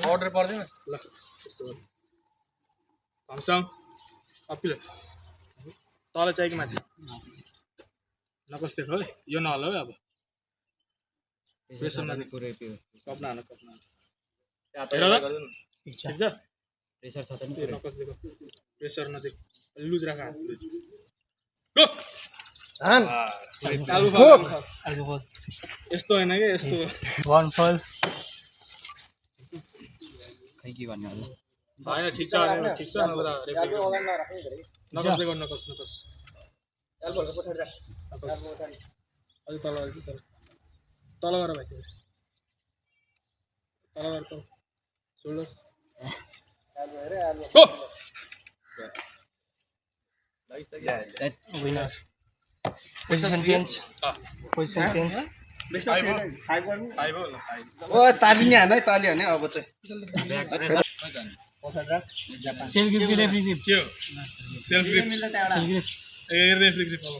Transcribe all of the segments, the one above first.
order पर्दैन ल त्यस्तो गर्नु thumbs down अपिल तल चाहिँ कि माथि नकस देख है यो नहल है अब प्रेसर नदे पुरै त्यो कपना हान हेर ल ठीक छ प्रेसर छ त नि नकस देख प्रेसर नदे लुज राख हात लुज गो हान आलु यस्तो हैन के यस्तो वन फल खै के भन्ने होला हैन ठीक छ नत्र नकस देख नकस एल्बो पछाडी राख एल्बो पछाडी अलि तल तल गर भाइ तिमी तल गर त सोल्डर एल्बो हेरे elbow go winner position change best of 5 गर्नु 5 हो ल 5 ओ ताली नि हान है ताली हाने अब चाहिँ पछाडी राख सेल्फ ग्रिप कि रेफ्री ग्रिप के हो सेल्फ ग्रिप मिल्छ त एउटा ए रेफ्री ग्रिप अब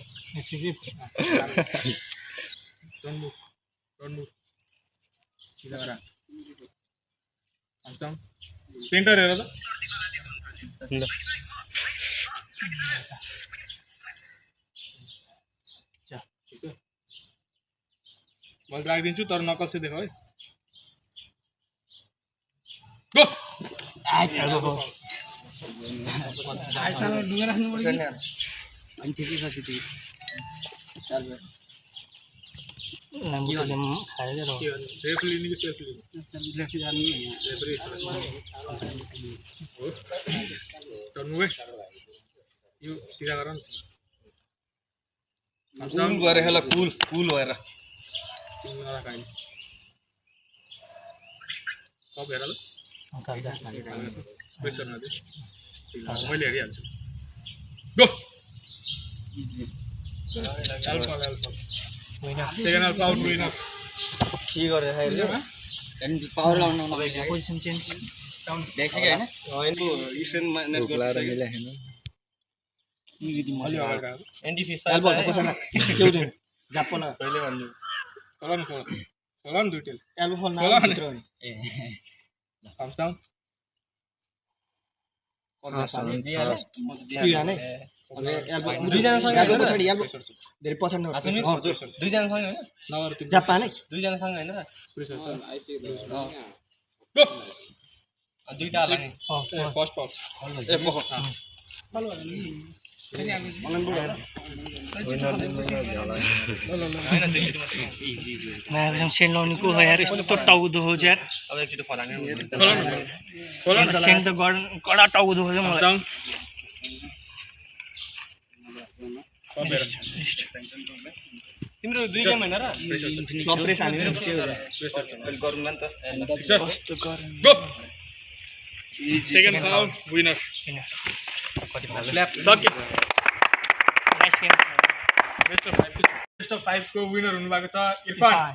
डोन्ट मुभ सीधा गर thumbs down सेन्टर हेर त ठीक छ मैले राखिदिन्छु तर नकल चाहिँ देख है गो आइसाले डुगा राख्नु पर्छ छैन अनि ठिकै छ त्यति लाम्बोले खाएर र के गर्नु रेफ्री लिने कि सेल्फ लिने लेफ्ट जानु रेफ्री हो टर्नु है यो सिधा गर न thumbs down कूल गरे होला कूल भएर तिमी नराख अहिले कप हेर ल प्रेसर नदे ठीक छ मैले हेरिहाल्छु go alpha second alpha out winner के गरे अहिले अनि पावर लाउन पोजिसन चेन्ज देखिसक्यो हैन होइन इफेन्ट म्यानेज गर्न सक्यो अलि अगाडि राख एन्टी फेस एल्बो पछाडी राख केउ दिन जाप्पो न पहिले भन्नु खोला न दुईटेल एल्बो फोन खोला न भित्र हो नि ए thumbs down स्पिड हाने अनि एल्बो दुईजना सँग एल्बो पछाडी एल्बो धेरै पछाडी नगर हजुर दुईजना सँग हैन नगर तिमी जाप्पा नै दुईजना सँग हैन प्रेसर छ गो गो दुईटा होला नि फर्स्ट पप ए पख मायासँग सेन्ट लाउने को हो यार यस्तो टाउदो हो यार अब एकचोटि फलाङ्गे सेन्ट त कडा टाउदो हो मलाई डाउन कप हेर तिम्रो दुई गेम हैन र प्रेस हाने के हो प्रेसर छ अहिले गरौँला नि त ठीक छ कस्तो गर्नु गो सेकेन्ड फाउल विनर सक्यो बेस्ट अफ 5 को विनर हुनु भएको छ इरफान